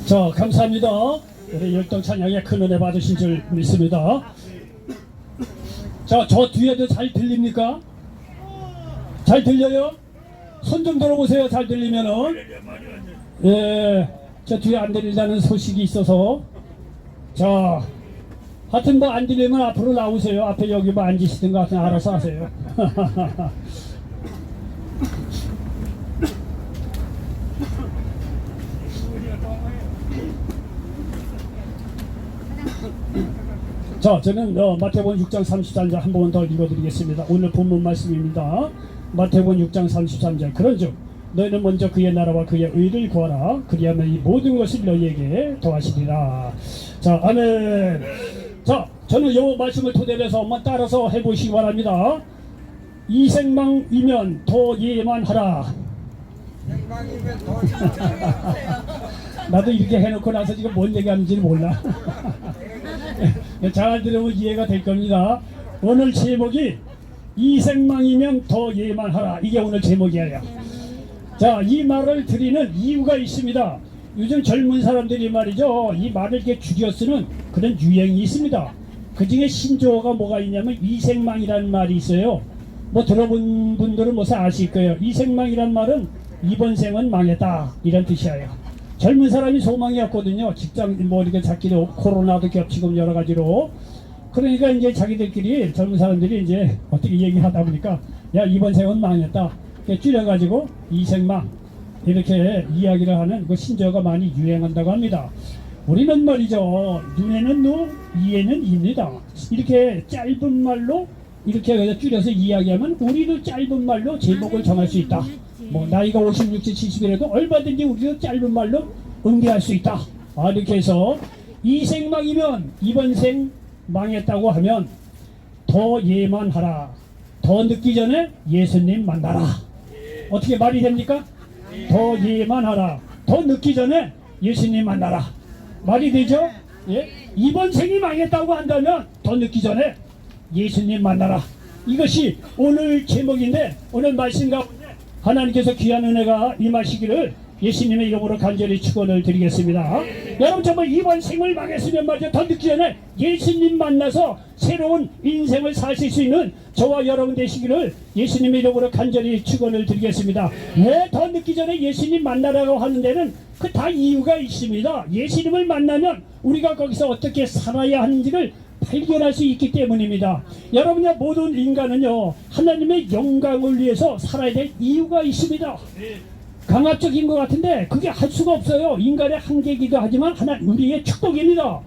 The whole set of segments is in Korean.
자, 감사합니다. 우리 열동 찬양에 큰 은혜 받으신 줄 믿습니다. 자, 저 뒤에도 잘 들립니까? 잘 들려요? 손 좀 들어보세요. 잘 들리면은. 예, 저 뒤에 안 들린다는 소식이 있어서. 자, 하여튼 뭐 안 들리면 앞으로 나오세요. 앞에 여기 뭐 앉으시든가 그냥 알아서 하세요. 자, 저는 마태복음 6장 33절 한 번 더 읽어드리겠습니다. 오늘 본문 말씀입니다. 마태복음 6장 33절. 그런즉 너희는 먼저 그의 나라와 그의 의를 구하라. 그리하면 이 모든 것을 너희에게 더하시리라. 자, 아멘. 자, 저는 이 말씀을 토대로 해서 한번 따라서 해보시기 바랍니다. 이생망이면 더 예만하라. 나도 이렇게 해놓고 나서 지금 뭔 얘기하는지는 몰라. 잘 들으면 이해가 될 겁니다. 오늘 제목이 이생망이면 더 예만하라. 이게 오늘 제목이에요. 자, 이 말을 드리는 이유가 있습니다. 요즘 젊은 사람들이 말이죠, 이 말을 이렇게 줄여 쓰는 그런 유행이 있습니다. 그 중에 신조어가 뭐가 있냐면 이생망이라는 말이 있어요. 뭐 들어본 분들은 뭐 아실 거예요. 이생망이란 말은 이번 생은 망했다 이런 뜻이에요. 젊은 사람이 소망이 없거든요. 직장 뭐 이렇게 잡기도 코로나도 겹치고 여러 가지로. 그러니까 이제 자기들끼리 젊은 사람들이 이제 어떻게 얘기하다 보니까 야, 이번 생은 망했다. 줄여가지고 이생망 이렇게 이야기를 하는 그 신조어가 많이 유행한다고 합니다. 우리는 말이죠, 눈에는 눈, 이에는 이입니다. 이렇게 짧은 말로 이렇게 줄여서 이야기하면 우리도 짧은 말로 제목을 정할 수 있다. 뭐 나이가 50, 60, 70이라도 얼마든지 우리도 짧은 말로 응대할 수 있다. 이렇게 해서 이생망이면 이번 생 망했다고 하면 더 예만하라. 더 늦기 전에 예수님 만나라. 어떻게 말이 됩니까? 더 예만하라. 더 늦기 전에 예수님 만나라. 말이 되죠? 예? 이번 생이 망했다고 한다면 더 늦기 전에 예수님 만나라. 이것이 오늘 제목인데, 오늘 말씀 가운데 하나님께서 귀한 은혜가 임하시기를 예수님의 이름으로 간절히 축원을 드리겠습니다. 여러분, 정말 이번 생을 망했으면 말이죠, 더 늦기 전에 예수님 만나서 새로운 인생을 사실 수 있는 저와 여러분 되시기를 예수님의 이름으로 간절히 축원을 드리겠습니다. 왜 더 늦기 전에 예수님 만나라고 하는 데는 그 다 이유가 있습니다. 예수님을 만나면 우리가 거기서 어떻게 살아야 하는지를 발견할 수 있기 때문입니다. 여러분의 모든 인간은요, 하나님의 영광을 위해서 살아야 될 이유가 있습니다. 강압적인 것 같은데 그게 할 수가 없어요. 인간의 한계이기도 하지만 우리의 축복입니다.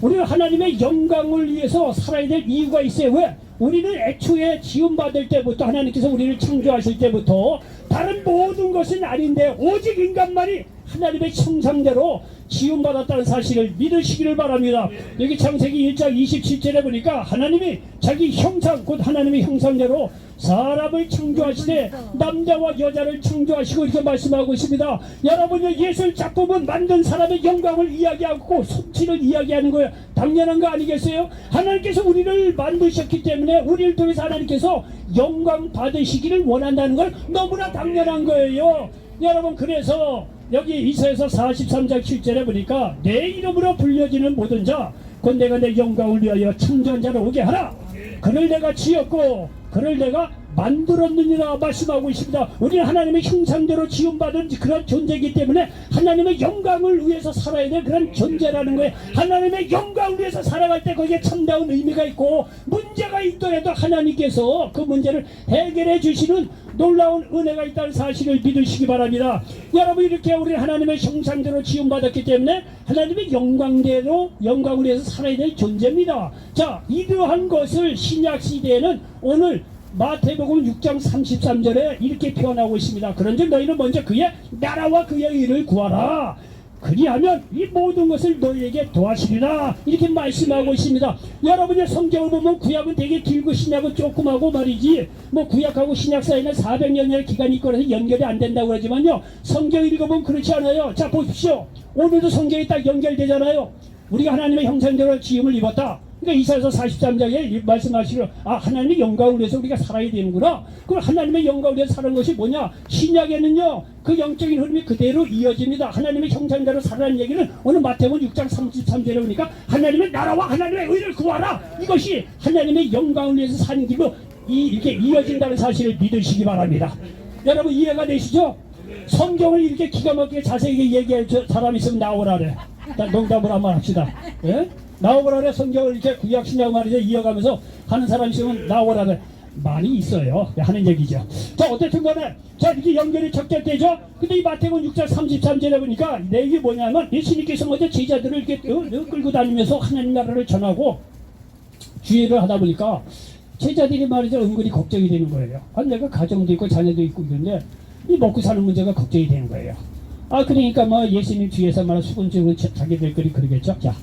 우리는 하나님의 영광을 위해서 살아야 될 이유가 있어요. 왜? 우리는 애초에 지음받을 때부터, 하나님께서 우리를 창조하실 때부터 다른 모든 것은 아닌데 오직 인간만이 하나님의 형상대로 지음받았다는 사실을 믿으시기를 바랍니다. 여기 창세기 1장 27절에 보니까 하나님이 자기 형상, 곧 하나님의 형상대로 사람을 창조하시되 남자와 여자를 창조하시고 이렇게 말씀하고 있습니다. 여러분이 예술 작품은 만든 사람의 영광을 이야기하고 성취를 이야기하는 거예요. 당연한 거 아니겠어요? 하나님께서 우리를 만드셨기 때문에 우리를 통해서 하나님께서 영광 받으시기를 원한다는 걸 너무나 당연한 거예요. 여러분, 그래서 여기 이사야서 43장 7절에 보니까 내 이름으로 불려지는 모든 자, 곧 내가 내 영광을 위하여 창조한 자를 오게 하라. 그를 내가 지었고 그를 내가 만들었느니라 말씀하고 있습니다. 우리는 하나님의 형상대로 지음받은 그런 존재이기 때문에 하나님의 영광을 위해서 살아야 될 그런 존재라는 거예요. 하나님의 영광을 위해서 살아갈 때 거기에 참다운 의미가 있고, 문제가 있더라도 하나님께서 그 문제를 해결해 주시는 놀라운 은혜가 있다는 사실을 믿으시기 바랍니다. 여러분, 이렇게 우리 하나님의 형상대로 지음받았기 때문에 하나님의 영광대로 영광을 위해서 살아야 될 존재입니다. 자, 이러한 것을 신약시대에는 오늘 마태복음 6장 33절에 이렇게 표현하고 있습니다. 그런즉 너희는 먼저 그의 나라와 그의 의를 구하라. 그리하면 이 모든 것을 너희에게 더하시리라. 이렇게 말씀하고 있습니다. 여러분의 성경을 보면 구약은 되게 길고 신약은 조그마고 말이지, 뭐 구약하고 신약 사이는 400년의 기간이 있고 그래서 연결이 안 된다고 그러지만요, 성경 읽어보면 그렇지 않아요. 자, 보십시오. 오늘도 성경이 딱 연결되잖아요. 우리가 하나님의 형상대로 지음을 입었다. 그러니까 이사야서 43장에 말씀하시기로 하나님의 영광을 위해서 우리가 살아야 되는구나. 그럼 하나님의 영광을 위해서 사는 것이 뭐냐? 신약에는요 그 영적인 흐름이 그대로 이어집니다. 하나님의 형상대로 살아라는 얘기는 오늘 마태복음 6장 33절에 보니까 하나님의 나라와 하나님의 의를 구하라. 이것이 하나님의 영광을 위해서 사는 길로 이렇게 이어진다는 사실을 믿으시기 바랍니다. 여러분 이해가 되시죠? 성경을 이렇게 기가 막히게 자세히 얘기할 사람 있으면 나오라 그래. 농담을 한번 합시다. 예? 나오라 그래. 성경을 이렇게 구약 신약 말이죠 이어가면서 하는 사람 있으면 나오라 그래. 많이 있어요. 하는 얘기죠. 자 어쨌든 간에 자 이렇게 연결이 적절되죠. 근데 이 마태복음 6장 33절에 보니까 내용이 뭐냐면 예수님께서 먼저 제자들을 이렇게 끌고 다니면서 하나님 나라를 전하고 주의를 하다 보니까 제자들이 말이죠 은근히 걱정이 되는 거예요. 내가 가정도 있고 자녀도 있고 이런데 이 먹고 사는 문제가 걱정이 되는 거예요. 그러니까 뭐 예수님 뒤에서 말한 수군수군 자기들끼리 그러겠죠. 자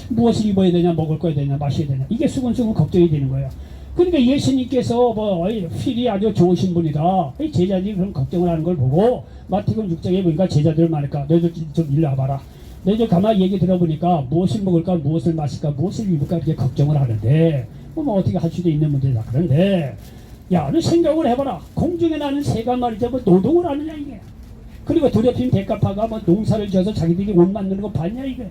무엇을 입어야 되냐, 먹을 거야 되냐, 마셔야 되냐, 이게 수군수군 걱정이 되는 거예요. 그러니까 예수님께서 필이 아주 좋으신 분이다. 제자들이 그런 걱정을 하는 걸 보고 마태복음 6장에 보니까 제자들을 말할까 너희들 좀 일로 와봐라. 너희들 가만히 얘기 들어보니까 무엇을 먹을까, 무엇을 마실까, 무엇을 입을까 이렇게 걱정을 하는데 뭐 어떻게 할 수도 있는 문제다. 그런데 야, 너 생각을 해봐라. 공중에 나는 새가 말이죠 뭐 노동을 하느냐 이게. 그리고 두레핀 백합화가 뭐 농사를 지어서 자기들이 옷 만드는 거 봤냐 이거야.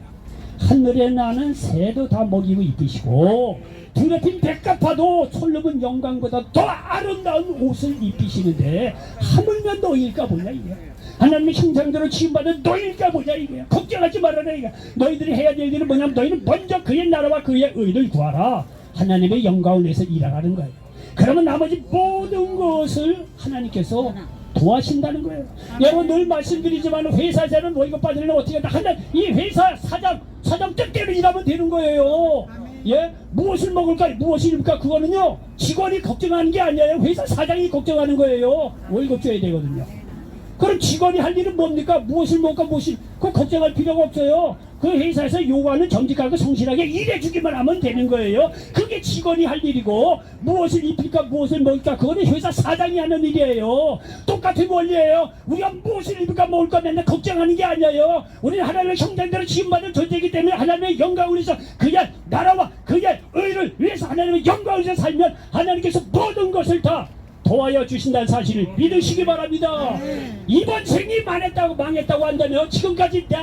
하늘에 나는 새도 다 먹이고 입히시고 두레핀 백합화도 솔로몬 영광보다 더 아름다운 옷을 입히시는데 하물며 너희일까 보냐 이게. 하나님의 형상대로 지음받은 너희일까 보냐 이거야. 걱정하지 말아라 이거. 너희들이 해야 될 일은 뭐냐면 너희는 먼저 그의 나라와 그의 의를 구하라. 하나님의 영광을 위해서 일하라는 거예요. 그러면 나머지 모든 것을 하나님께서 도와신다는 거예요. 여러분 늘 말씀드리지만 회사에서는 월급 받으려면 어떻게 한다? 이 회사 사장 뜻대로 일하면 되는 거예요. 예? 무엇을 먹을까, 무엇을 입을까, 그거는요 직원이 걱정하는 게 아니에요. 회사 사장이 걱정하는 거예요. 월급 줘야 되거든요. 그럼 직원이 할 일은 뭡니까? 무엇을 먹을까, 그거 걱정할 필요가 없어요. 그 회사에서 요구하는 정직하고 성실하게 일해주기만 하면 되는 거예요. 그게 직원이 할 일이고 무엇을 입힐까, 무엇을 먹을까, 그거는 회사 사장이 하는 일이에요. 똑같은 원리예요. 우리가 무엇을 입을까, 먹을까 맨날 걱정하는 게 아니에요. 우리는 하나님의 형상대로 지음받은 존재이기 때문에 하나님의 영광을 위해서 그의 나라와 그의 의를 위해서 하나님의 영광을 위해서 살면 하나님께서 모든 것을 다 도와여 주신다는 사실을 믿으시기 바랍니다. 이번 생이 망했다고 한다면 지금까지 내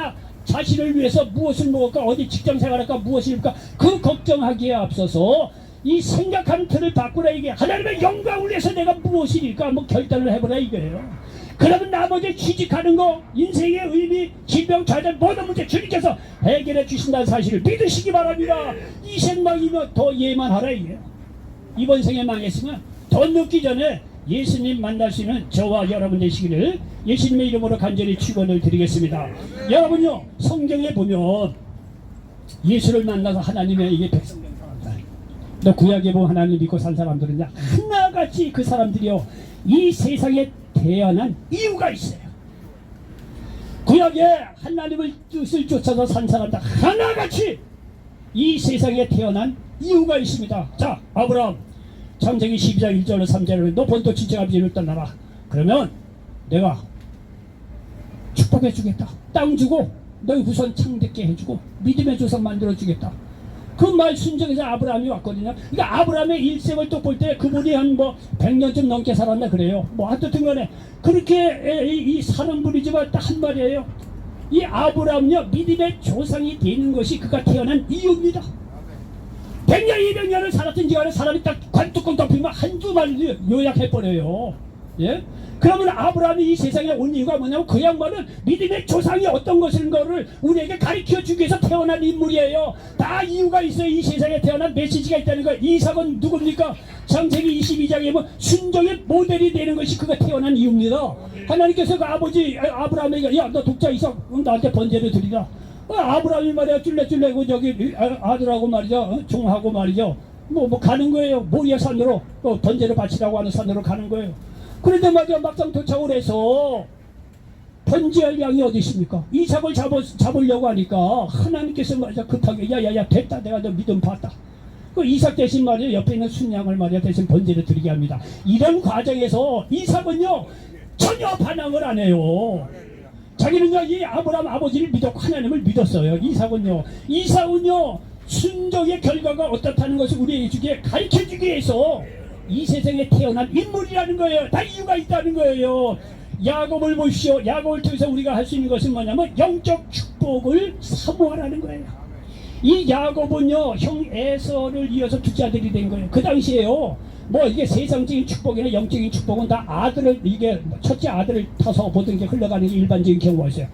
자신을 위해서 무엇을 먹을까, 어디 직장생활할까, 무엇을 입을까 그 걱정하기에 앞서서 이 생각하는 틀을 바꾸라 이게. 하나님의 영광을 위해서 내가 무엇을 입을까 결단을 해보라 이거예요. 그러면 나머지 취직하는 거, 인생의 의미, 질병, 좌절 모든 문제 주님께서 해결해 주신다는 사실을 믿으시기 바랍니다. 이 생망이면 더 예만하라 이게. 이번 생에 망했으면 더 늦기 전에 예수님 만날 수 있는 저와 여러분 되시기를 예수님의 이름으로 간절히 축원을 드리겠습니다. 여러분요 성경에 보면 예수를 만나서 하나님의 이게 백성된 사람들, 너 구약에 보면 하나님 믿고 산 사람들은 하나같이 그 사람들이요 이 세상에 태어난 이유가 있어요. 구약에 하나님의 뜻을 쫓아서 산 사람들 하나같이 이 세상에 태어난 이유가 있습니다. 자 아브라함 창세기 12장 1절로 3절에 너 본토 친척 아버지를 떠나라. 그러면 내가 축복해 주겠다. 땅 주고 너희 후손 창대케 해주고 믿음의 조상 만들어 주겠다. 그 말 순종해서 아브라함이 왔거든요. 그러니까 아브라함의 일생을 또 볼 때 그분이 한 100년쯤 넘게 살았나 그래요. 하여튼 간에 그렇게 이 사는 분이지만 딱 한 말이에요. 이 아브라함요 믿음의 조상이 되는 것이 그가 태어난 이유입니다. 100년 200년을 살았든지 간에 사람이 딱 관뚜껑 덮이면 한두 마리 요약해버려요. 예? 그러면 아브라함이 이 세상에 온 이유가 뭐냐면 그 양반은 믿음의 조상이 어떤 것인 거를 우리에게 가르쳐주기 위해서 태어난 인물이에요. 다 이유가 있어요. 이 세상에 태어난 메시지가 있다는 거예요. 이삭은 누굽니까? 창세기 22장에 보면 순종의 모델이 되는 것이 그가 태어난 이유입니다. 하나님께서 그 아버지 아브라함에게 야 너 독자 이삭 나한테 번제를 드리라. 아브라함이 말이야 쫄래쫄래고 저기 아들하고 말이죠 종하고 말이죠 뭐 가는 거예요. 모리아 산으로 또 번제를 바치라고 하는 산으로 가는 거예요. 그런데 말이야 막상 도착을 해서 번제할 양이 어디 있습니까? 이삭을 잡으려고 하니까 하나님께서 말이야 급하게 야야야 됐다 내가 너 믿음 봤다. 그 이삭 대신 말이야 옆에 있는 순양을 말이야 대신 번제를 드리게 합니다. 이런 과정에서 이삭은요 전혀 반항을 안 해요. 자기는요 이 아브라함 아버지를 믿었고 하나님을 믿었어요. 이삭은요 순종의 결과가 어떻다는 것을 우리에게 가르쳐주기 위해서 이 세상에 태어난 인물이라는 거예요. 다 이유가 있다는 거예요. 야곱을 보십시오. 야곱을 통해서 우리가 할 수 있는 것은 뭐냐면 영적 축복을 사모하라는 거예요. 이 야곱은요, 형 에서를 이어서 둘째 아들이 된 거예요. 그 당시에요, 뭐 이게 세상적인 축복이나 영적인 축복은 다 아들을, 이게 첫째 아들을 타서 보던 게 흘러가는 게 일반적인 경우였어요.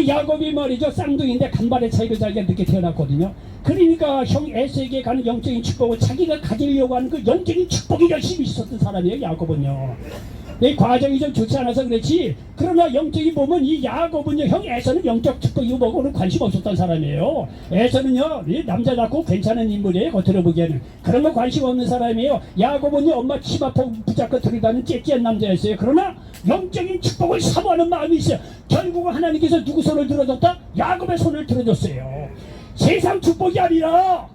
야곱이 말이죠, 쌍둥이인데 간발의 차이로 자기가 늦게 태어났거든요. 그러니까 형 에서에게 가는 영적인 축복을 자기가 가지려고 하는 그 영적인 축복이 열심히 있었던 사람이에요, 야곱은요. 이 과정이 좀 좋지 않아서 그렇지, 그러나 영적인 보면 이 야곱은요, 형 에서는 영적 축복이고 뭐고는 관심 없었던 사람이에요. 에서는요, 남자답고 괜찮은 인물이에요, 겉으로 보기에는. 그런 거 관심 없는 사람이에요. 야곱은요, 엄마 치마포 붙잡고 들이다는 째째한 남자였어요. 그러나 영적인 축복을 사모하는 마음이 있어요. 결국은 하나님께서 누구 손을 들어줬다? 야곱의 손을 들어줬어요. 세상 축복이 아니라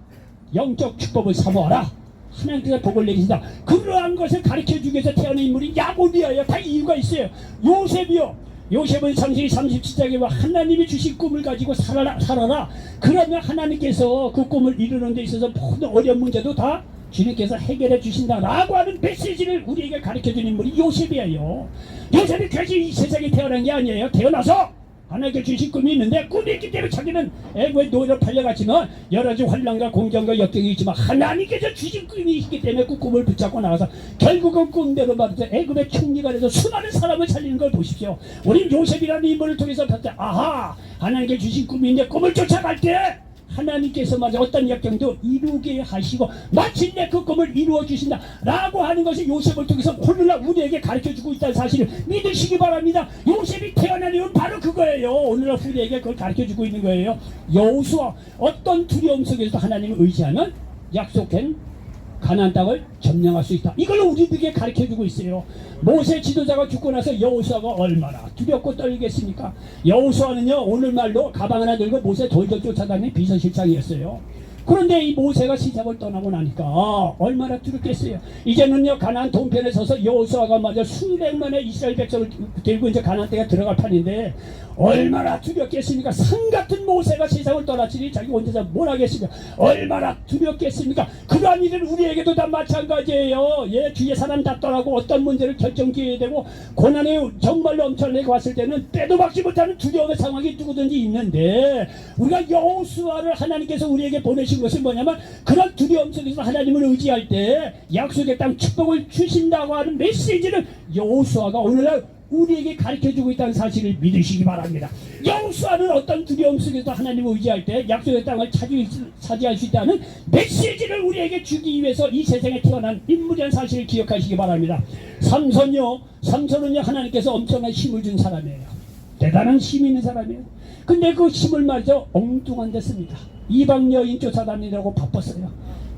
영적 축복을 사모하라. 하나님께서 복을 내리신다. 그러한 것을 가르쳐주기 위해서 태어난 인물이 야곱이에요. 다 이유가 있어요. 요셉이요. 요셉은 창세기 37장에 하나님이 주신 꿈을 가지고 살아라. 그러면 하나님께서 그 꿈을 이루는 데 있어서 모든 어려운 문제도 다 주님께서 해결해 주신다라고 하는 메시지를 우리에게 가르쳐준 인물이 요셉이에요. 요셉이 괜히 이 세상에 태어난 게 아니에요. 태어나서 하나님께 주신 꿈이 있는데, 꿈이 있기 때문에 자기는 애고의 노예로 팔려갔지만 여러 가지 환난과 공경과 역경이 있지만 하나님께서 주신 꿈이 있기 때문에 그 꿈을 붙잡고 나가서 결국은 꿈대로 말이죠, 애굽의 총리가 돼서 수많은 사람을 살리는 걸 보십시오. 우린 요셉이라는 인물을 통해서 봤자, 아하, 하나님께 주신 꿈이 있는데 꿈을 쫓아갈 때 하나님께서 맞아 어떤 역경도 이루게 하시고 마침내 그 꿈을 이루어 주신다 라고 하는 것이 요셉을 통해서 오늘날 우리에게 가르쳐주고 있다는 사실을 믿으시기 바랍니다. 요셉이 태어난 이유는 바로 그거예요. 오늘날 우리에게 그걸 가르쳐주고 있는 거예요. 여호수아, 어떤 두려움 속에서 하나님을 의지하면 약속한 가나안 땅을 점령할 수 있다. 이걸 우리들에게 가르쳐주고 있어요. 모세 지도자가 죽고 나서 여호수아가 얼마나 두렵고 떨겠습니까? 여호수아는요, 오늘말로 가방 하나 들고 모세 돌돌 쫓아다니는 비서실장이었어요. 그런데 이 모세가 시작을 떠나고 나니까 얼마나 두렵겠어요. 이제는요, 가나안 동편에 서서 여호수아가 맞아 수백만의 이스라엘 백성을 들고 이제 가나안 땅에 들어갈 판인데 얼마나 두렵겠습니까? 산 같은 모세가 세상을 떠났으니 자기 혼자서 뭘 하겠습니까? 얼마나 두렵겠습니까? 그러한 일은 우리에게도 다 마찬가지예요. 예, 주위의 사람 다 떠나고 어떤 문제를 결정지어야 되고 고난이 정말로 엄청나게 왔을 때는 빼도 박지 못하는 두려움의 상황이 누구든지 있는데, 우리가 여호수아를 하나님께서 우리에게 보내신 것은 뭐냐면 그런 두려움 속에서 하나님을 의지할 때 약속의 땅 축복을 주신다고 하는 메시지를 여호수아가 오늘날 우리에게 가르쳐주고 있다는 사실을 믿으시기 바랍니다. 여호수아는 어떤 두려움 속에서 하나님을 의지할 때 약속의 땅을 차지할 수 있다는 메시지를 우리에게 주기 위해서 이 세상에 태어난 인물이라는 사실을 기억하시기 바랍니다. 삼손은요, 하나님께서 엄청난 힘을 준 사람이에요. 대단한 힘이 있는 사람이에요. 근데 그 힘을 말이죠, 엉뚱한 데 씁니다. 이방 여인 쫓아다니려고 바빴어요.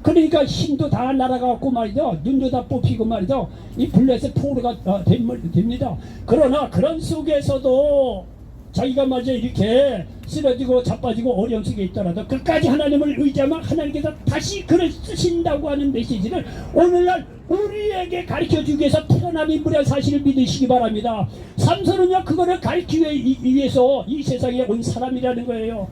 그러니까 힘도 다 날아가고 말이죠, 눈도 다 뽑히고 말이죠, 이 블레셋 포로가 됩니다. 그러나 그런 속에서도 자기가 말이죠, 이렇게 쓰러지고 자빠지고 어려움 속에 있더라도 끝까지 하나님을 의지하면 하나님께서 다시 그를 쓰신다고 하는 메시지를 오늘날 우리에게 가르쳐주기 위해서 태어난 인물의 사실을 믿으시기 바랍니다. 삼손은요, 그거를 가르치기 위해서 이 세상에 온 사람이라는 거예요.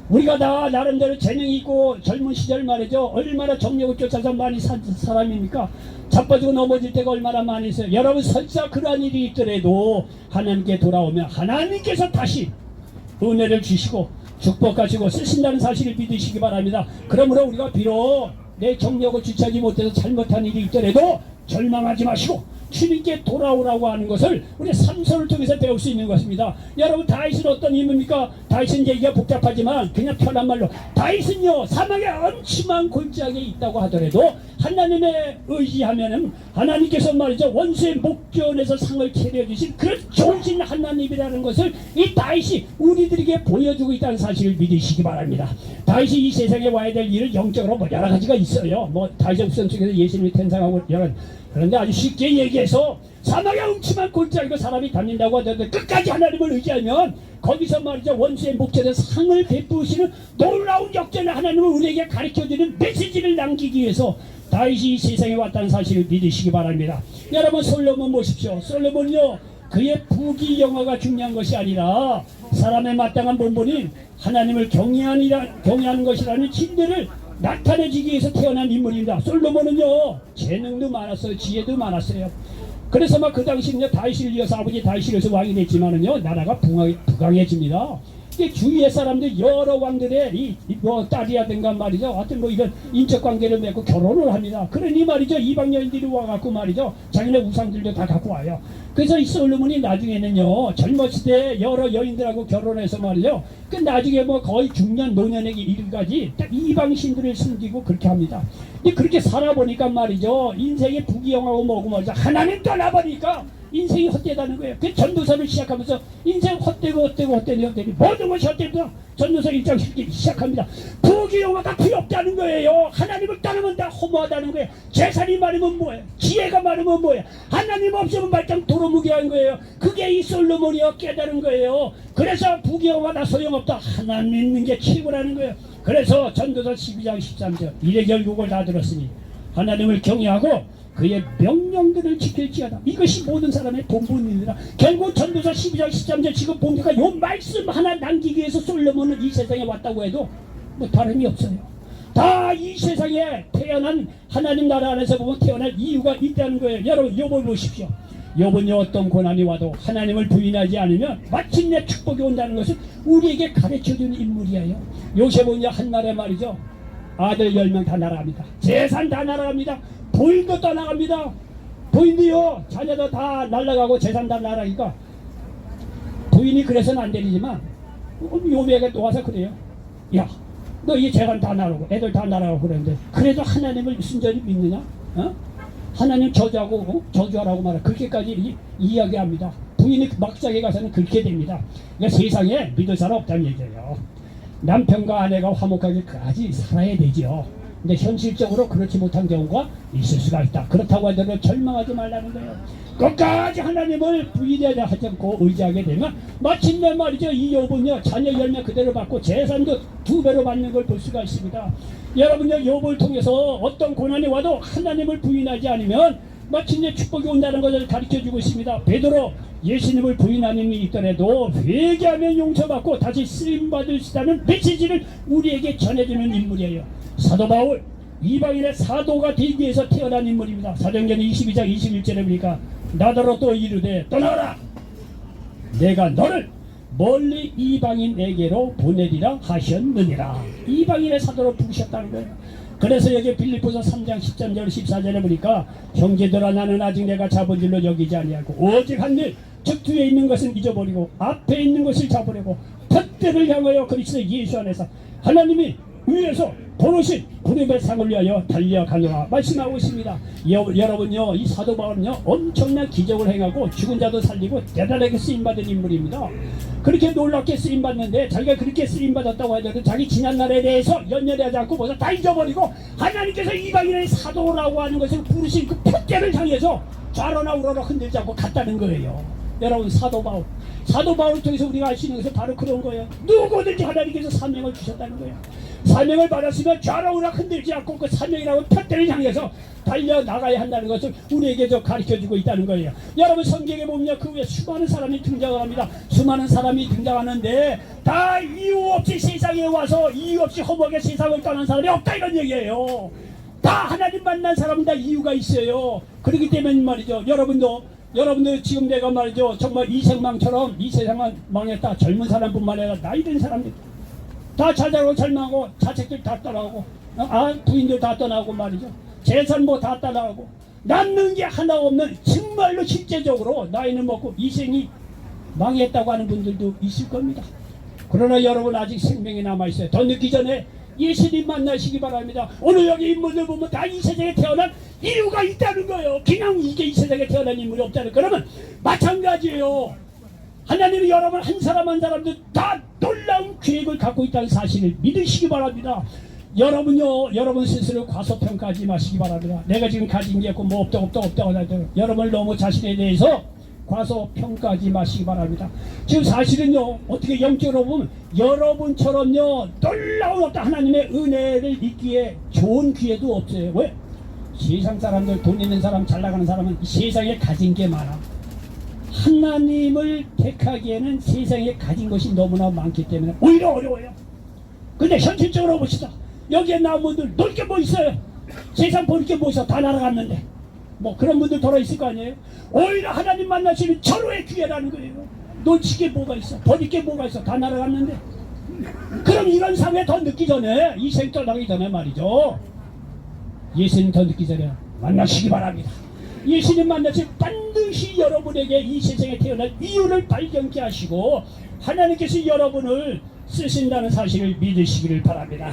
우리가 다 나름대로 재능이 있고 젊은 시절 말이죠, 얼마나 정력을 쫓아서 많이 산 사람입니까? 자빠지고 넘어질 때가 얼마나 많이 있어요. 여러분, 설사 그러한 일이 있더라도 하나님께 돌아오면 하나님께서 다시 은혜를 주시고 축복하시고 쓰신다는 사실을 믿으시기 바랍니다. 그러므로 우리가 비록 내 정력을 주체하지 못해서 잘못한 일이 있더라도 절망하지 마시고 주님께 돌아오라고 하는 것을 우리 삼손을 통해서 배울 수 있는 것입니다. 여러분, 다윗은 어떤 인물입니까? 다윗은 얘기가 복잡하지만 그냥 편한 말로, 다윗은요, 사막에 엄침한 골짜기에 있다고 하더라도 하나님의 의지하면은 하나님께서 말이죠, 원수의 목전에서 상을 차려주신 그런 좋으신 하나님이라는 것을 이 다윗이 우리들에게 보여주고 있다는 사실을 믿으시기 바랍니다. 다윗이 이 세상에 와야 될 일을 영적으로 뭐 여러 가지가 있어요. 뭐 다윗의 후손 속에서 예수님이 탄생하고 그런데 아주 쉽게 얘기해서 사막에 음침한 골짜기로 사람이 다닌다고 하던데 끝까지 하나님을 의지하면 거기서 말이죠, 원수의 목전에 상을 베푸시는 놀라운 역전을 하나님을 우리에게 가르쳐주는 메시지를 남기기 위해서 다윗이 이 세상에 왔다는 사실을 믿으시기 바랍니다. 여러분, 솔로몬 보십시오. 솔로몬은요, 그의 부귀영화가 중요한 것이 아니라 사람의 마땅한 본분인 하나님을 경외하는 것이라는 진리를 나타내주기 위해서 태어난 인물입니다. 솔로몬은요 재능도 많았어요. 지혜도 많았어요. 그래서 막 그 당시는요 다윗을 이어서 아버지 다윗을 이어서 왕이 됐지만은요 나라가 부강해집니다. 이게 주위의 사람들 여러 왕들의 뭐 딸이라든가 말이죠. 하여튼 뭐 이런 인적 관계를 맺고 결혼을 합니다. 그러니 말이죠 이방 여인들이 와갖고 말이죠 자기네 우상들도 다 갖고 와요. 그래서 이 솔로몬이 나중에는요 젊었을 때 여러 여인들하고 결혼해서 말이죠 그 나중에 뭐 거의 중년 노년에게 이르기까지 딱 이방 신들을 숨기고 그렇게 합니다. 근데 그렇게 살아보니까 말이죠 인생의 부귀영화고 뭐고 말이죠 하나님 떠나버리니까 인생이 헛되다는 거예요. 그 전도서를 시작하면서 인생 헛되고 모든 것이 헛되다. 전도서 1장 시작합니다. 부귀영화가 필요 없다는 거예요. 하나님을 떠나면 다 허무하다는 거예요. 재산이 많으면 뭐예요? 지혜가 많으면 뭐예요? 하나님 없으면 말짱 도루묵이한 거예요. 그게 이 솔로몬이요 깨달은 거예요. 그래서 부귀영화가 소용없다. 하나님 있는 게 최고라는 거예요. 그래서 전도서 12장 13절 이래 결국을 다 들었으니 하나님을 경외하고 그의 명령들을 지킬지어다. 이것이 모든 사람의 본분이니라. 결국 전도서 12장 13절 지금 보니까 요 말씀 하나 남기기 위해서 솔로몬은 이 세상에 왔다고 해도 뭐 다름이 없어요. 다 이 세상에 태어난 하나님 나라 안에서 보면 태어날 이유가 있다는 거예요. 여러분 욥을 보십시오. 욥은요 어떤 고난이 와도 하나님을 부인하지 않으면 마침내 축복이 온다는 것을 우리에게 가르쳐주는 인물이에요. 요셉은요 한 날에 말이죠 아들 10명 다 날아갑니다. 재산 다 날아갑니다. 부인도 떠나갑니다. 부인도요 자녀도 다 날아가고 재산 다 날아가니까 부인이 그래서는 안 되지만 요배가 또 와서 그래요. 야 너 이 재산 다 날아가고 애들 다 날아가고 그러는데 그래도 하나님을 순전히 믿느냐? 어? 하나님 저주하고 저주하라고 말해 그렇게까지 이야기합니다. 부인이 막상에 가서는 그렇게 됩니다. 그러니까 세상에 믿을 사람 없다는 얘기예요. 남편과 아내가 화목하게까지 살아야 되죠. 근데 현실적으로 그렇지 못한 경우가 있을 수가 있다. 그렇다고 하더라도 절망하지 말라는 거예요. 끝까지 하나님을 부인하지 않고 의지하게 되면 마침내 말이죠 이 욥은요 자녀 열매 그대로 받고 재산도 2배로 받는 걸 볼 수가 있습니다. 여러분요 욥을 통해서 어떤 고난이 와도 하나님을 부인하지 않으면 마침내 축복이 온다는 것을 가르쳐주고 있습니다. 베드로 예수님을 부인하는 일이 있더라도 회개하면 용서받고 다시 쓰임받을 수 있다는 메시지를 우리에게 전해주는 인물이에요. 사도 바울 이방인의 사도가 되기 위해서 태어난 인물입니다. 사도행전 22장 21절에 보니까 나더러 또 이르되 떠나라 내가 너를 멀리 이방인에게로 보내리라 하셨느니라. 이방인의 사도로 부르셨다는 거예요. 그래서 여기 빌립보서 3장 13절 14절에 보니까 형제들아 나는 아직 내가 잡은 줄로 여기지 아니하고 오직 한 일 즉 뒤에 있는 것은 잊어버리고 앞에 있는 것을 잡으려고 푯대를 향하여 그리스도 예수 안에서 하나님이 위에서 보르신 구름의 상을 위하여 달려가노라 말씀하고 있습니다. 여러분요 이 사도 바울은요 엄청난 기적을 행하고 죽은 자도 살리고 대단하게 쓰임받은 인물입니다. 그렇게 놀랍게 쓰임받는데 자기가 그렇게 쓰임받았다고 하더라도 자기 지난날에 대해서 연연하지 않고 벌써 다 잊어버리고 하나님께서 이방인의 사도라고 하는 것을 부르신 그 푯대를 향해서 좌로나 우로나 흔들지 않고 갔다는 거예요. 여러분 사도 바울을 통해서 우리가 알 수 있는 것은 바로 그런 거예요. 누구든지 하나님께서 사명을 주셨다는 거예요. 사명을 받았으면 좌우나 흔들지 않고 그 사명이라고 푯대를 향해서 달려나가야 한다는 것을 우리에게 가르쳐주고 있다는 거예요. 여러분 성경에 보면 그 위에 수많은 사람이 등장을 합니다. 수많은 사람이 등장하는데 다 이유 없이 세상에 와서 이유 없이 허무하게 세상을 떠난 사람이 없다 이런 얘기예요. 다 하나님 만난 사람은 다 이유가 있어요. 그렇기 때문에 말이죠. 여러분들 지금 내가 말이죠 정말 이생망처럼 이 세상은 망했다. 젊은 사람뿐만 아니라 나이 든 사람들 다 잘 자라고 절망하고 자식들 다 떠나고 부인들 다 떠나고 말이죠 재산 뭐 다 떠나고 남는 게 하나 없는 정말로 실제적으로 나이는 먹고 이생이 망했다고 하는 분들도 있을 겁니다. 그러나 여러분 아직 생명이 남아있어요. 더 늦기 전에 예수님 만나시기 바랍니다. 오늘 여기 인물들 보면 다 이 세상에 태어난 이유가 있다는 거예요. 그냥 이게 이 세상에 태어난 인물이 없다는 그러면 마찬가지예요. 하나님이 여러분 한 사람 한 사람도 다 놀라운 계획을 갖고 있다는 사실을 믿으시기 바랍니다. 여러분요 여러분 스스로 과소평가하지 마시기 바랍니다. 내가 지금 가진 게 없고 뭐 없다고 하더라도 여러분을 너무 자신에 대해서 과소평가하지 마시기 바랍니다. 지금 사실은요 어떻게 영적으로 보면 여러분처럼요 놀라운 어떤 하나님의 은혜를 잊기에 좋은 기회도 없어요. 왜? 세상 사람들 돈 있는 사람 잘 나가는 사람은 세상에 가진 게 많아. 하나님을 택하기에는 세상에 가진 것이 너무나 많기 때문에 오히려 어려워요. 근데 현실적으로 봅시다. 여기에 나온 분들 놀 게 뭐 있어요? 세상 볼 게 뭐 있어? 다 날아갔는데. 뭐 그런 분들 돌아 있을 거 아니에요? 오히려 하나님 만나시는 절호의 기회라는 거예요. 놓칠 게 뭐가 있어? 버릴 게 뭐가 있어? 다 날아갔는데. 그럼 이런 사회 더 늦기 전에, 이 생 떠나기 전에 말이죠, 예수님 더 늦기 전에 만나시기 바랍니다. 예수님 만나시 반드시 여러분에게 이 세상에 태어날 이유를 발견케 하시고 하나님께서 여러분을 쓰신다는 사실을 믿으시기를 바랍니다.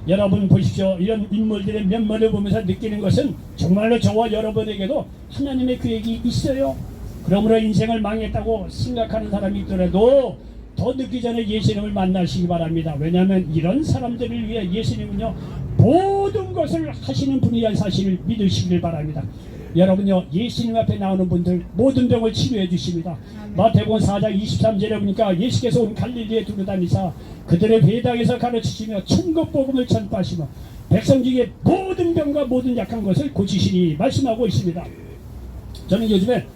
여러분 보십시오. 이런 인물들의 면모를 보면서 느끼는 것은 정말로 저와 여러분에게도 하나님의 계획이 있어요. 그러므로 인생을 망했다고 생각하는 사람이 있더라도 더 늦기 전에 예수님을 만나시기 바랍니다. 왜냐하면 이런 사람들을 위해 예수님은요 모든 것을 하시는 분이라는 사실을 믿으시길 바랍니다. 여러분요 예수님 앞에 나오는 분들 모든 병을 치료해 주십니다. 마태복음 4장 23절에 보니까 예수께서 온 갈릴리에 두루다니사 그들의 회당에서 가르치시며 천국 복음을 전파하시며 백성 중에 모든 병과 모든 약한 것을 고치시니 말씀하고 있습니다. 저는 요즘에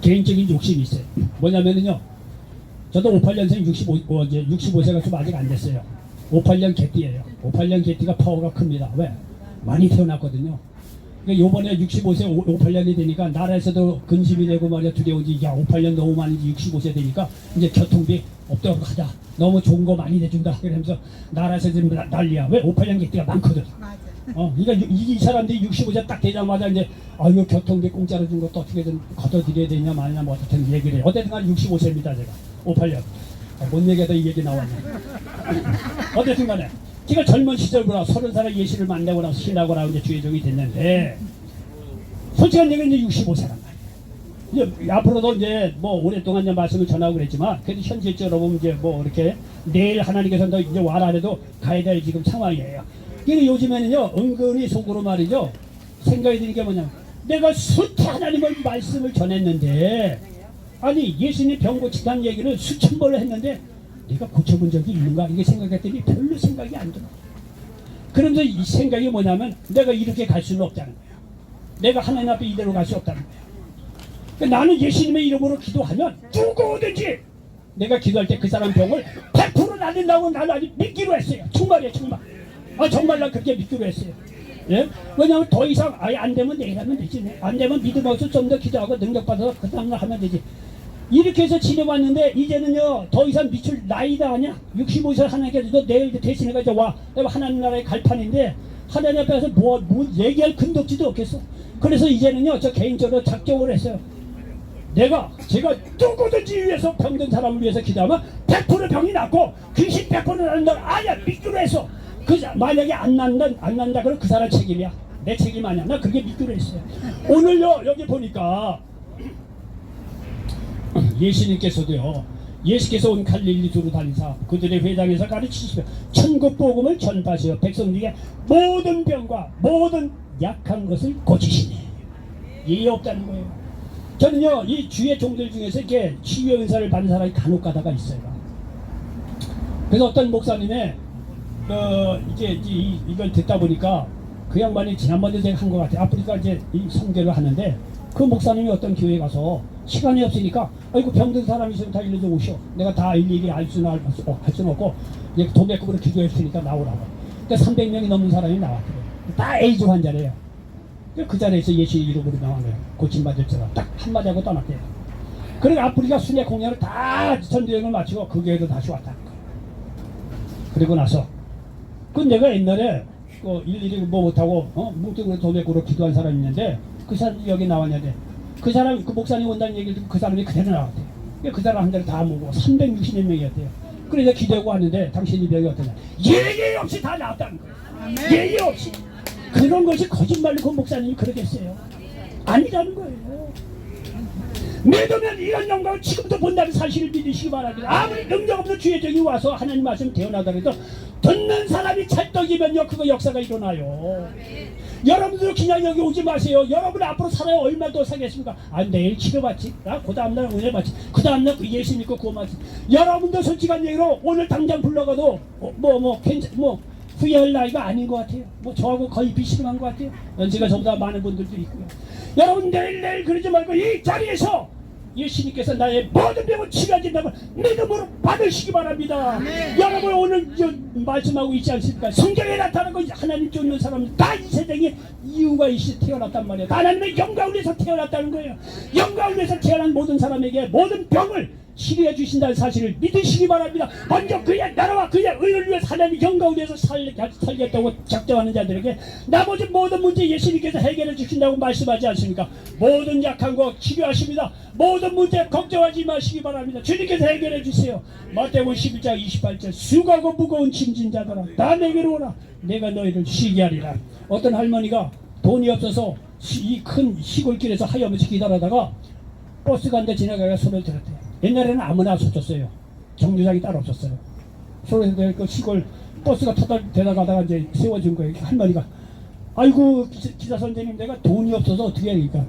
개인적인 욕심이 있어요. 뭐냐면요 저도 58년생 65세가 좀 아직 안 됐어요. 58년 개띠예요. 58년 개띠가 파워가 큽니다. 왜? 많이 태어났거든요. 그러니까 요번에 65세 58년이 되니까 나라에서도 근심이 되고 말이야 두려운지 야 58년 너무 많은지 65세 되니까 이제 교통비 없도록 하자. 너무 좋은 거 많이 내준다. 그러면서 나라에서 지금 난리야. 왜? 58년 개띠가 많거든. 그러니까 이 사람들이 65세 딱 되자마자 이제 아유 교통비 공짜로 준 것도 어떻게든 걷어들여야 되냐 마냐 뭐 어떻든 얘기를 해. 어쨌든 간 65세입니다 제가. 58년. 뭔 얘기하다 이 얘기 나왔네. 어쨌든 간에 제가 젊은 시절보다 30살에 예수를 만나고 나서 신하고 나서 이제 주의종이 됐는데 솔직한 얘기는 이제 65세란 말이에요. 이제 앞으로도 이제 뭐 오랫동안 이제 말씀을 전하고 그랬지만 그래도 현실적으로 보면 이제 뭐 이렇게 내일 하나님께서 너 이제 와라 해도 가야 될 지금 상황이에요. 근데 요즘에는요 은근히 속으로 말이죠 생각이 드는 게 뭐냐면 내가 수차 하나님의 말씀을 전했는데 아니 예수님 병 고치다는 얘기를 수천 번을 했는데 내가 고쳐본 적이 있는가 이게 생각했더니 별로 생각이 안 들어. 그런데 이 생각이 뭐냐면 내가 이렇게 갈 수는 없다는 거야. 내가 하나님 앞에 이대로 갈 수 없다는 거야. 그러니까 나는 예수님의 이름으로 기도하면 누구든지 내가 기도할 때 그 사람 병을 100% 낫는다고 나는 아직 믿기로 했어요. 정말이에요 정말. 정말 난 그렇게 믿기로 했어요. 예? 왜냐하면 더 이상 아예 안 되면 내일 하면 되지. 안 되면 믿음 없어 좀 더 기도하고 능력받아서 그 다음날 하면 되지. 이렇게 해서 지내봤는데 이제는요 더 이상 미칠 나이다 아니야. 65세 하나님께서 너 내일 대신해가지고 와 내가 하나님 나라의 갈판인데 하나님 앞에서 뭐 얘기할 근덕지도 없겠어. 그래서 이제는요 저 개인적으로 작정을 했어요. 제가 누구든지 위해서 병든 사람을 위해서 기도하면 100% 병이 낫고 귀신 100% 낫는다. 아니야 믿기로 했어. 만약에 안 난다 그럼 그 사람 책임이야. 내 책임 아니야. 나 그렇게 믿기로 했어요. 오늘요 여기 보니까 예수님께서도요 예수께서 온 갈릴리 두루 다니사 그들의 회당에서 가르치시며 천국 복음을 전파하시어 백성 중에 모든 병과 모든 약한 것을 고치시니 예의 없다는 거예요. 저는요 이 주의 종들 중에서 이렇게 치유의 은사를 받는 사람이 간혹 가다가 있어요. 그래서 어떤 목사님의 이제 이걸 듣다 보니까 그 양반이 지난번에 제가 한 것 같아요. 아프리카 이제 이 선교를 하는데 그 목사님이 어떤 교회 가서 시간이 없으니까 아이고 병든 사람이 있으면 다 일로 좀 오시오. 내가 다 일일이 할 수는 없고 이제 도매급으로 기도할 테니까 나오라고. 그러니까 300명이 넘는 사람이 나왔더래요. 다 에이즈 환자래요. 그 자리에서 예수 이름으로 나온 거예요. 고침받을 자가 딱 한마디 하고 떠났대요. 그리고 아프리카 순회 공연을 다 전도여행을 마치고 그 교회로 다시 왔다는 거예요. 그리고 나서 내가 옛날에 일일이 뭐 못하고 뭉뚱그려 도매급으로 기도한 사람이 있는데 그 사람이 여기 나왔는데 그 목사님 온다는 얘기를 듣고 그 사람이 그대로 나왔대요. 그 사람 한 대를 다 모으고 360여 명이었대요. 그래서 기대고 왔는데 당신이 병이 어떠냐? 예의 없이 다 나왔다는 거예요. 예의 없이. 그런 것이 거짓말로 그 목사님이 그러겠어요. 아니라는 거예요. 믿으면 이런 영광을 지금도 본다는 사실을 믿으시기 바랍니다. 아무리 능력 없는 주의 종이 와서 하나님 말씀 태어나더라도 듣는 사람이 찰떡이면요 그거 역사가 일어나요. 여러분들 그냥 여기 오지 마세요. 여러분 앞으로 살아야 얼마 더 살겠습니까? 내일 치료받지. 그 다음날 은혜 받지. 그 다음날 예수 믿고 구원 받지. 여러분도 솔직한 얘기로 오늘 당장 불러가도 후회할 나이가 아닌 것 같아요. 뭐 저하고 거의 비슷한 것 같아요. 연세가 저보다 많은 분들도 있고요. 여러분 내일 그러지 말고 이 자리에서 예수님께서 나의 모든 병을 치료하신다고 믿음으로 받으시기 바랍니다. 여러분 오늘 말씀하고 있지 않습니까? 성경에 나타난 거 하나님 쫓는 사람은 다 이 세상에 이유가 있어 태어났단 말이에요. 하나님의 영광을 위해서 태어났다는 거예요. 영광을 위해서 태어난 모든 사람에게 모든 병을 치료해 주신다는 사실을 믿으시기 바랍니다. 먼저 그의 나라와 그의 의를 위해서 하나님 영광을 위해서 살겠다고 작정하는 자들에게 나머지 모든 문제 예수님께서 해결해 주신다고 말씀하지 않습니까? 모든 약한 거 치료하십니다. 모든 문제 걱정하지 마시기 바랍니다. 주님께서 해결해 주세요. 마태복음 11장 28절 수고하고 무거운 짐진 자들아 다 내게로 오라 내가 너희를 쉬게 하리라. 어떤 할머니가 돈이 없어서 이 큰 시골길에서 하염없이 기다리다가 버스가 한 대 지나가가 손을 들었대요. 옛날에는 아무나 섰었어요. 정류장이 따로 없었어요. 손을 들고 그 시골 버스가 대다가다가 이제 세워준 거예요. 할머니가 아이고 기사 선생님 내가 돈이 없어서 어떻게 하니까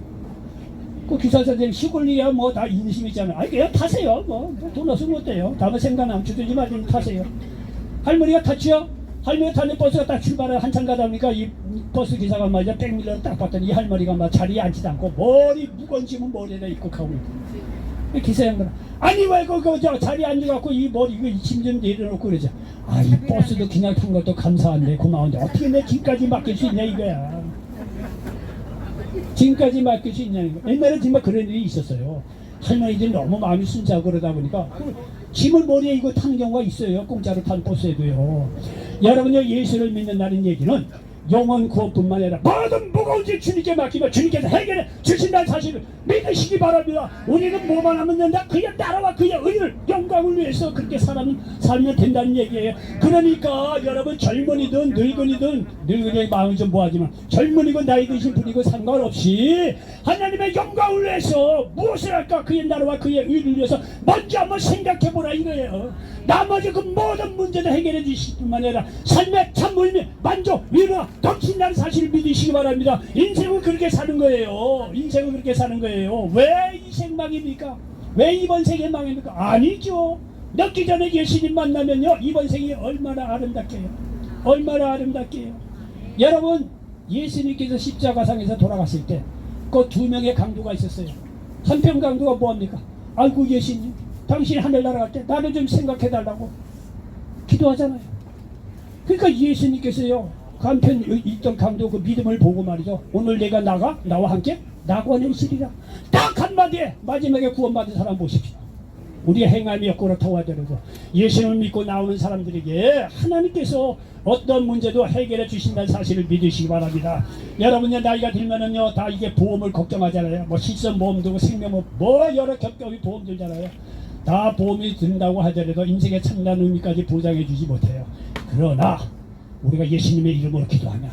그 기사 선생님 시골 일이야 뭐 다 인심 있잖아요. 아이 그냥 타세요. 뭐 돈 없으면 어때요? 다음에 생각나면 주든지 말든지 타세요. 할머니가 탔지요. 할머니가 타는 버스가 딱 출발을 한참 가다 보니까 이 버스 기사가 말이야 백밀러를 딱 봤더니 이 할머니가 막 자리에 앉지도 않고 머리 무거운 짐은 머리에다 입고 가고 있고 기사 양반 아니 왜 저 자리에 앉아갖고 이 머리 이 짐 좀 내려놓고 그러죠. 아 이 버스도 그냥 탄 것도 감사한데 고마운데 어떻게 내 짐까지 맡길 수 있냐 이거야. 짐까지 맡길 수 있냐 이거. 옛날에 정말 그런 일이 있었어요. 할머니들이 너무 마음이 순수하고 그러다 보니까 짐을 머리에 이거 타는 경우가 있어요. 공짜로 탄 버스에도요. 여러분요 예수를 믿는다는 얘기는 영원 구원뿐만 아니라 모든 무거운 짐 주님께 맡기면 주님께서 해결해 주신다는 사실을 믿으시기 바랍니다. 우리는 뭐만 하면 된다? 그의 나라와 그의 의를 영광을 위해서 그렇게 살면 된다는 얘기예요. 그러니까 여러분 젊은이든 늙은이의 마음이 좀 뭐하지만 젊은이고 나이 드신 분이고 상관없이 하나님의 영광을 위해서 무엇을 할까? 그의 나라와 그의 의를 위해서 먼저 한번 생각해보라 이거예요. 나머지 그 모든 문제도 해결해 주실 뿐만 아니라 삶의 참물미 만족 위로와 넘친다는 사실을 믿으시기 바랍니다. 인생은 그렇게 사는 거예요. 인생은 그렇게 사는 거예요. 왜 이 생망입니까? 왜 이번 생에 망입니까? 아니죠. 늦기 전에 예수님 만나면요 이번 생이 얼마나 아름답게요. 얼마나 아름답게요. 여러분 예수님께서 십자가상에서 돌아갔을 때 그 두 명의 강도가 있었어요. 한편 강도가 뭐합니까? 아이고 예수님 당신이 하늘 날아갈 때 나를 좀 생각해달라고 기도하잖아요. 그러니까 예수님께서요 그 한편 있던 강도 그 믿음을 보고 말이죠. 오늘 내가 나와 함께 낙원에 있으리라. 딱 한마디에 마지막에 구원받은 사람 보십시오. 우리의 행함이 그렇다고 하더라도 예수님을 믿고 나오는 사람들에게 하나님께서 어떤 문제도 해결해 주신다는 사실을 믿으시기 바랍니다. 여러분의 나이가 들면은요 다 이게 보험을 걱정하잖아요. 뭐 실손보험 들고 생명보험 뭐 여러 겹겹이 보험 들잖아요. 다 보험이 든다고 하더라도 인생의 참난 의미까지 보장해 주지 못해요. 그러나 우리가 예수님의 이름으로 기도하면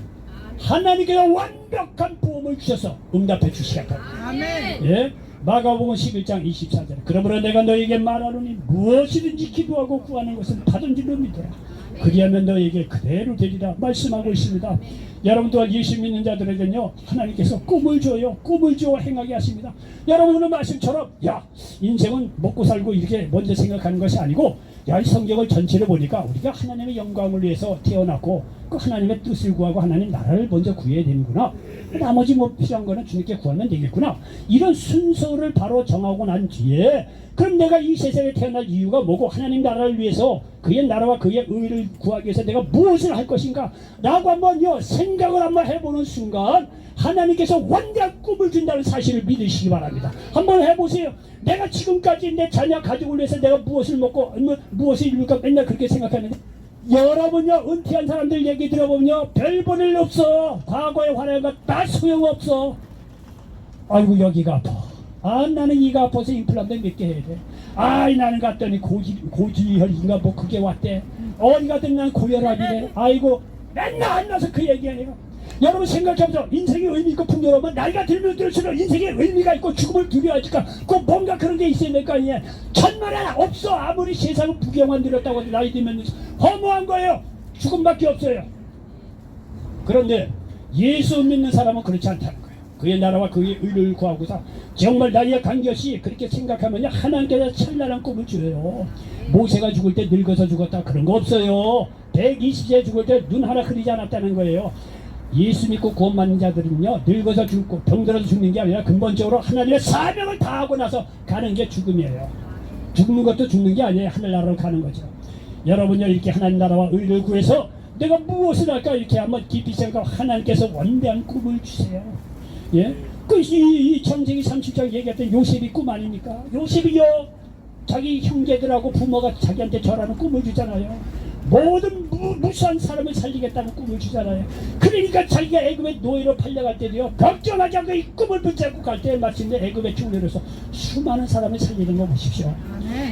하나님께서 완벽한 보험을 주셔서 응답해 주시겠다. 아멘. 예? 마가복음 11장 24절 그러므로 내가 너에게 말하노니 무엇이든지 기도하고 구하는 것은 받은 줄로 믿어라. 그리하면 너에게 그대로 되리라 말씀하고 있습니다. 여러분 또한 예수 믿는 자들에게는요 하나님께서 꿈을 줘요. 꿈을 주어 행하게 하십니다. 여러분 오늘 말씀처럼 야 인생은 먹고 살고 이렇게 먼저 생각하는 것이 아니고 야 이 성경을 전체를 보니까 우리가 하나님의 영광을 위해서 태어났고 그 하나님의 뜻을 구하고 하나님 나라를 먼저 구해야 되는구나. 나머지 뭐 필요한 거는 주님께 구하면 되겠구나. 이런 순서를 바로 정하고 난 뒤에 그럼 내가 이 세상에 태어날 이유가 뭐고 하나님 나라를 위해서 그의 나라와 그의 의를 구하기 위해서 내가 무엇을 할 것인가 라고 한번요 생각을 한번 해보는 순간 하나님께서 원대한 꿈을 준다는 사실을 믿으시기 바랍니다. 한번 해보세요. 내가 지금까지 내 자녀 가족을 위해서 내가 무엇을 먹고 무엇을 입을까 맨날 그렇게 생각하는데 여러분요 은퇴한 사람들 얘기 들어보면요 별 볼 일 없어. 과거의 화려한 다 소용없어. 아이고 여기가 아파. 아 나는 이가 아파서 임플란트 몇 개 해야 돼. 아이 나는 갔더니 고지혈인가 뭐 그게 왔대. 어디 갔더니 난 고혈압이래. 아이고 맨날 안 나서 그 얘기하네요. 여러분 생각해보세요. 인생의 의미 있고 풍요로우면 나이가 들면 들수록 인생의 의미가 있고 죽음을 두려워하니까 꼭 뭔가 그런 게 있어야 될 거 아니에요. 천만에 없어. 아무리 세상을 부경만 들였다고 해도 나이 들면 허무한 거예요. 죽음밖에 없어요. 그런데 예수 믿는 사람은 그렇지 않다는 거예요. 그의 나라와 그의 의를 구하고자 정말 나의 간격이 그렇게 생각하면 하나님께서 찬란한 꿈을 주어요. 모세가 죽을 때 늙어서 죽었다 그런 거 없어요. 120세 죽을 때 눈 하나 흐리지 않았다는 거예요. 예수 믿고 구원 받는 자들은요 늙어서 죽고 병들어서 죽는 게 아니라 근본적으로 하나님의 사명을 다하고 나서 가는 게 죽음이에요. 죽는 것도 죽는 게 아니에요. 하늘나라로 가는 거죠. 여러분요 이렇게 하나님 나라와 의를 구해서 내가 무엇을 할까 이렇게 한번 깊이 생각하고 하나님께서 원대한 꿈을 주세요. 예? 이 창세기 30장 얘기했던 요셉이 꿈 아닙니까? 요셉이요 자기 형제들하고 부모가 자기한테 절하는 꿈을 주잖아요. 모든 무수한 사람을 살리겠다는 꿈을 주잖아요. 그러니까 자기가 애굽의 노예로 팔려갈 때도요 걱정하지 않고 이 꿈을 붙잡고 갈 때 마침내 애굽의 총리로서 수많은 사람을 살리는 거 보십시오.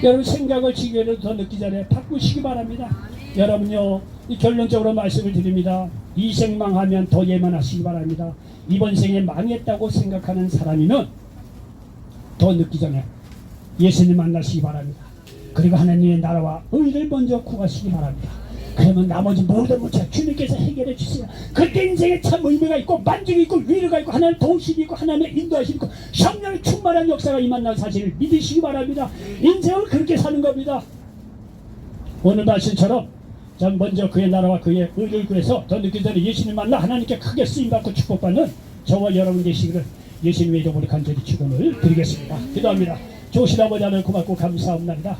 여러분 생각을 지금이라도 더 늦기 전에 바꾸시기 바랍니다. 여러분요 이 결론적으로 말씀을 드립니다. 이 생 망하면 더 예만하시기 바랍니다. 이번 생에 망했다고 생각하는 사람이면 더 늦기 전에 예수님 만나시기 바랍니다. 그리고 하나님의 나라와 의를 먼저 구하시기 바랍니다. 그러면 나머지 모든 문제 주님께서 해결해 주세요. 그때 인생에 참 의미가 있고 만족이 있고 위로가 있고 하나님의 도우심이 있고 하나님의 인도하심이 있고 성령의 충만한 역사가 임한다는 사실을 믿으시기 바랍니다. 인생을 그렇게 사는 겁니다. 오늘 말씀처럼 전 먼저 그의 나라와 그의 의를 구해서 더 늦기 전에 예수님 만나 하나님께 크게 쓰임받고 축복받는 저와 여러분 되시기를 예수님의 이름으로 간절히 축원을 드리겠습니다. 기도합니다. 좋으신 아버지 하나님 고맙고 감사합니다.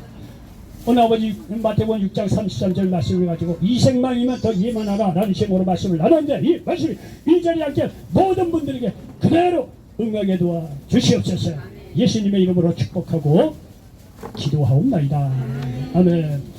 오늘 아버지 마태복음 6장 33절 말씀을 가지고 이 생망이면 더 예만하라 라는 제목으로 말씀을 나눴는데 이 말씀이 이 자리에 앉은 모든 분들에게 그대로 응하게 도와 주시옵소서. 예수님의 이름으로 축복하고 기도하옵나이다. 아멘.